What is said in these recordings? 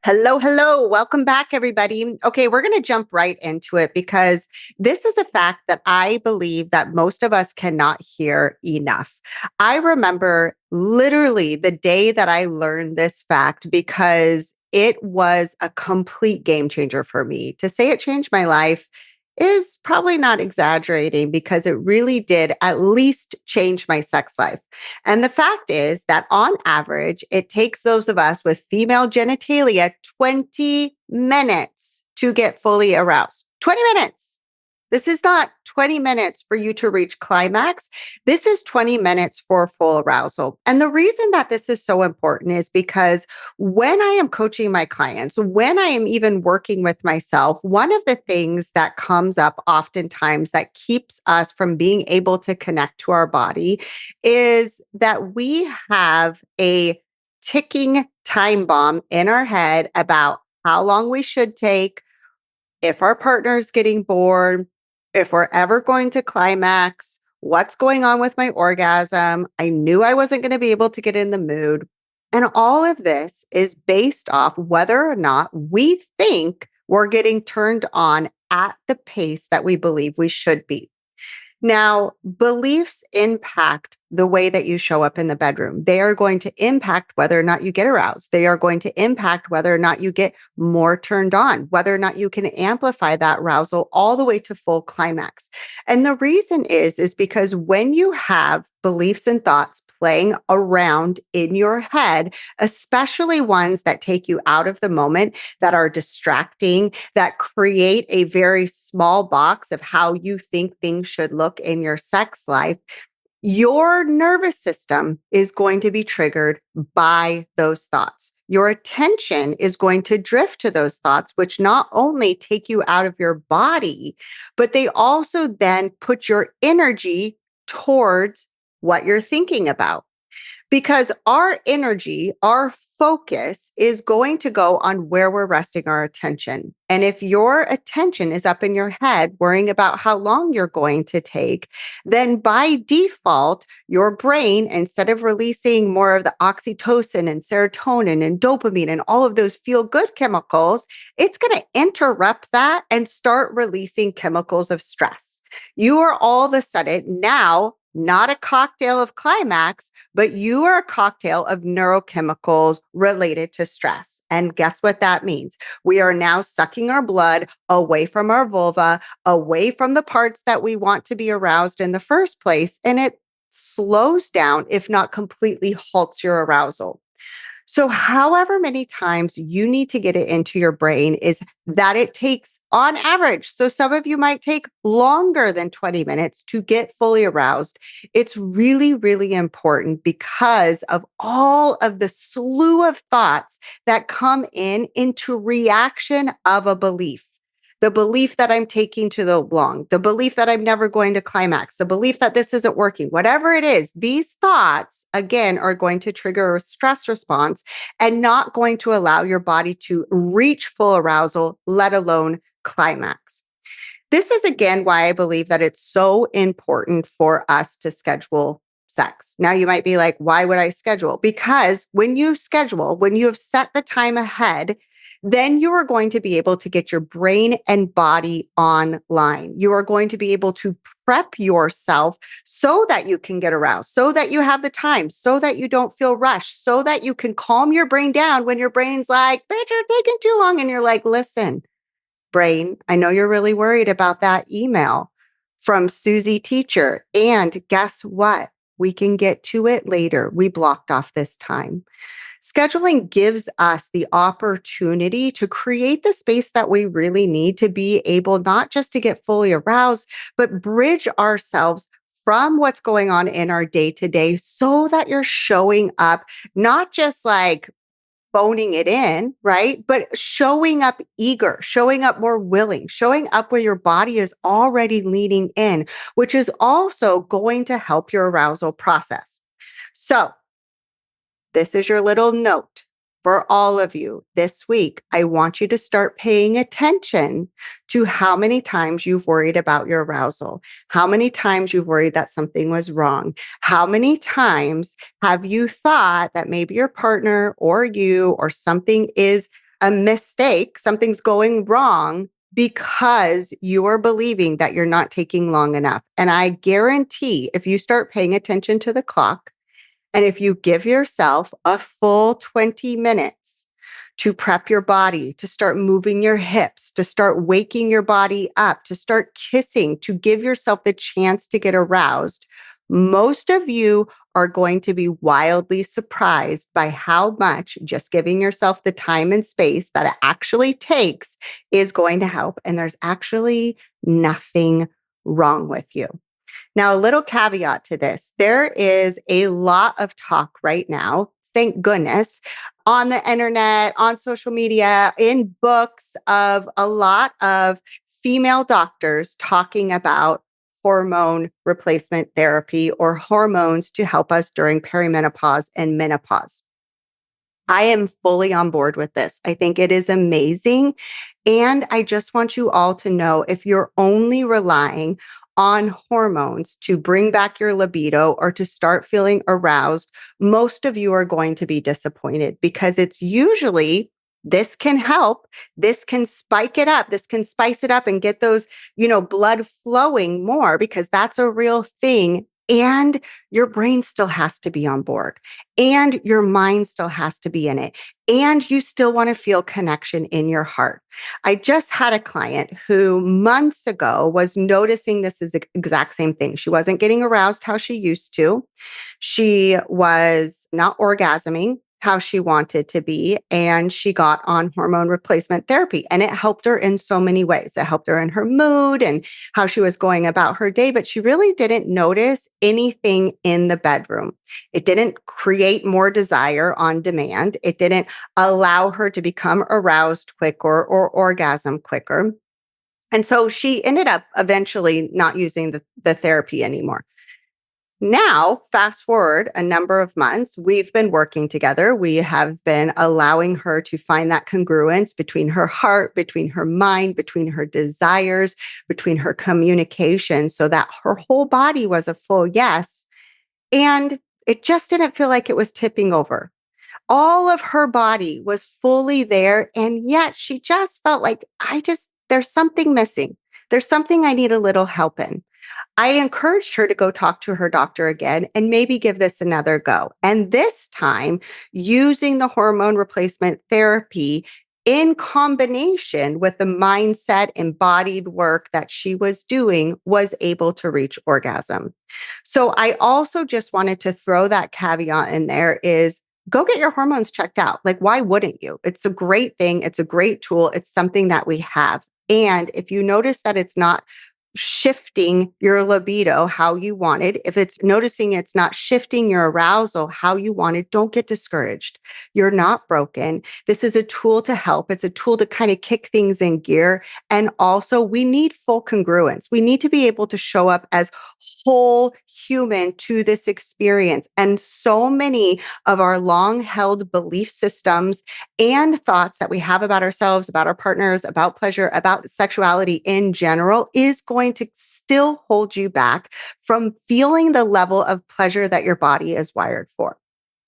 Hello, hello. Welcome back, everybody. Okay, we're going to jump right into it because this is a fact that I believe that most of us cannot hear enough. I remember literally the day that I learned this fact because it was a complete game changer for me. To say it changed my life is probably not exaggerating because it really did at least change my sex life. And the fact is that on average, it takes those of us with female genitalia 20 minutes to get fully aroused. 20 minutes. This is not 20 minutes for you to reach climax. This is 20 minutes for full arousal. And the reason that this is so important is because when I am coaching my clients, when I am even working with myself, one of the things that comes up oftentimes that keeps us from being able to connect to our body is that we have a ticking time bomb in our head about how long we should take, if our partner is getting bored, if we're ever going to climax, what's going on with my orgasm. I knew I wasn't going to be able to get in the mood. And all of this is based off whether or not we think we're getting turned on at the pace that we believe we should be. Now, beliefs impact the way that you show up in the bedroom. They are going to impact whether or not you get aroused. They are going to impact whether or not you get more turned on, whether or not you can amplify that arousal all the way to full climax. And the reason is because when you have beliefs and thoughts playing around in your head, especially ones that take you out of the moment, that are distracting, that create a very small box of how you think things should look in your sex life, your nervous system is going to be triggered by those thoughts. Your attention is going to drift to those thoughts, which not only take you out of your body, but they also then put your energy towards what you're thinking about. Because our energy, our focus is going to go on where we're resting our attention. And if your attention is up in your head, worrying about how long you're going to take, then by default, your brain, instead of releasing more of the oxytocin and serotonin and dopamine and all of those feel good chemicals, it's going to interrupt that and start releasing chemicals of stress. You are all of a sudden now not a cocktail of climax, but you are a cocktail of neurochemicals related to stress. And guess what that means? We are now sucking our blood away from our vulva, away from the parts that we want to be aroused in the first place. And it slows down, if not completely halts your arousal. So, however many times you need to get it into your brain is that it takes on average. So, some of you might take longer than 20 minutes to get fully aroused. It's really, really important because of all of the slew of thoughts that come into reaction of a belief. The belief that I'm taking too long, the belief that I'm never going to climax, the belief that this isn't working, whatever it is, these thoughts, again, are going to trigger a stress response and not going to allow your body to reach full arousal, let alone climax. This is, again, why I believe that it's so important for us to schedule sex. Now, you might be like, why would I schedule? Because when you schedule, when you have set the time ahead, then you are going to be able to get your brain and body online. You are going to be able to prep yourself so that you can get aroused, so that you have the time, so that you don't feel rushed, so that you can calm your brain down when your brain's like, bitch, you're taking too long. And you're like, listen, brain, I know you're really worried about that email from Susie teacher. And guess what? We can get to it later. We blocked off this time. Scheduling gives us the opportunity to create the space that we really need to be able not just to get fully aroused, but bridge ourselves from what's going on in our day to day so that you're showing up, not just like phoning it in, right? But showing up eager, showing up more willing, showing up where your body is already leaning in, which is also going to help your arousal process. So, this is your little note for all of you this week. I want you to start paying attention to how many times you've worried about your arousal, how many times you've worried that something was wrong, how many times have you thought that maybe your partner or you or something is a mistake, something's going wrong because you're believing that you're not taking long enough. And I guarantee if you start paying attention to the clock, and if you give yourself a full 20 minutes to prep your body, to start moving your hips, to start waking your body up, to start kissing, to give yourself the chance to get aroused, most of you are going to be wildly surprised by how much just giving yourself the time and space that it actually takes is going to help. And there's actually nothing wrong with you. Now, a little caveat to this, there is a lot of talk right now, thank goodness, on the internet, on social media, in books of a lot of female doctors talking about hormone replacement therapy or hormones to help us during perimenopause and menopause. I am fully on board with this. I think it is amazing. And I just want you all to know if you're only relying on hormones to bring back your libido or to start feeling aroused, most of you are going to be disappointed because it's usually this can help. This can spike it up. This can spice it up and get those, blood flowing more because that's a real thing. And your brain still has to be on board and your mind still has to be in it. And you still want to feel connection in your heart. I just had a client who months ago was noticing this is the exact same thing. She wasn't getting aroused how she used to. She was not orgasming how she wanted to be. And she got on hormone replacement therapy and it helped her in so many ways. It helped her in her mood and how she was going about her day, but she really didn't notice anything in the bedroom. It didn't create more desire on demand. It didn't allow her to become aroused quicker or orgasm quicker. And so she ended up eventually not using the therapy anymore. Now, fast forward a number of months, we've been working together. We have been allowing her to find that congruence between her heart, between her mind, between her desires, between her communication, so that her whole body was a full yes. And it just didn't feel like it was tipping over. All of her body was fully there. And yet she just felt like, there's something missing. There's something I need a little help in. I encouraged her to go talk to her doctor again and maybe give this another go. And this time, using the hormone replacement therapy in combination with the mindset embodied work that she was doing was able to reach orgasm. So I also just wanted to throw that caveat in there is go get your hormones checked out. Like, why wouldn't you? It's a great thing. It's a great tool. It's something that we have. And if you notice that it's not shifting your libido how you wanted, if it's noticing it's not shifting your arousal how you wanted, don't get discouraged. You're not broken. This is a tool to help. It's a tool to kind of kick things in gear. And also, we need full congruence. We need to be able to show up as whole human to this experience. And so many of our long held belief systems and thoughts that we have about ourselves, about our partners, about pleasure, about sexuality in general is going to still hold you back from feeling the level of pleasure that your body is wired for.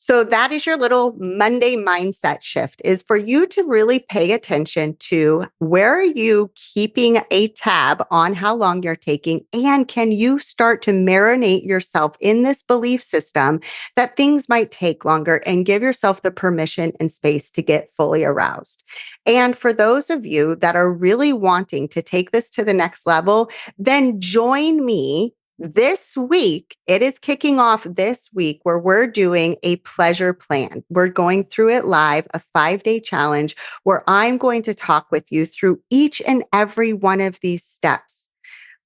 So that is your little Monday mindset shift, is for you to really pay attention to where are you keeping a tab on how long you're taking, and can you start to marinate yourself in this belief system that things might take longer and give yourself the permission and space to get fully aroused. And for those of you that are really wanting to take this to the next level, then join me this week. It is kicking off this week where we're doing a pleasure plan. We're going through it live, a 5-day challenge where I'm going to talk with you through each and every one of these steps.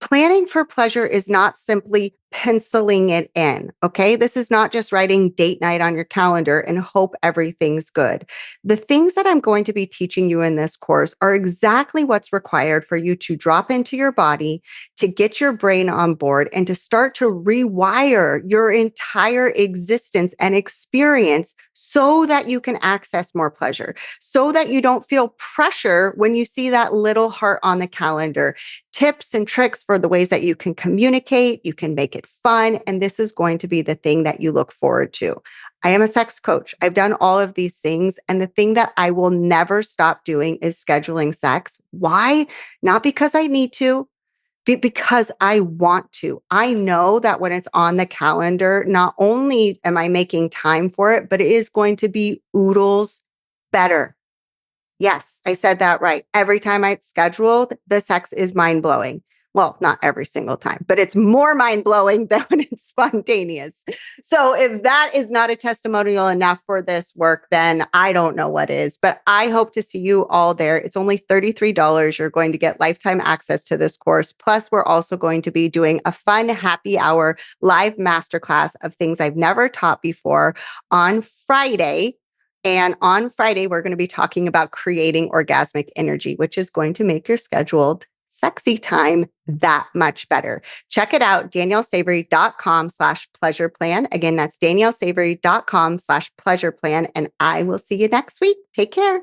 Planning for pleasure is not simply penciling it in, okay? This is not just writing date night on your calendar and hope everything's good. The things that I'm going to be teaching you in this course are exactly what's required for you to drop into your body, to get your brain on board, and to start to rewire your entire existence and experience so that you can access more pleasure, so that you don't feel pressure when you see that little heart on the calendar. Tips and tricks for the ways that you can communicate, you can make it it fun. And this is going to be the thing that you look forward to. I am a sex coach. I've done all of these things. And the thing that I will never stop doing is scheduling sex. Why? Not because I need to, because I want to. I know that when it's on the calendar, not only am I making time for it, but it is going to be oodles better. Yes, I said that right. Every time it's scheduled, the sex is mind blowing. Well, not every single time, but it's more mind blowing than when it's spontaneous. So if that is not a testimonial enough for this work, then I don't know what is. But I hope to see you all there. It's only $33. You're going to get lifetime access to this course. Plus, we're also going to be doing a fun happy hour live masterclass of things I've never taught before on Friday. And on Friday, we're going to be talking about creating orgasmic energy, which is going to make your scheduled sexy time that much better. Check it out, daniellesavory.com/pleasure plan. Again, that's daniellesavory.com/pleasure plan. And I will see you next week. Take care.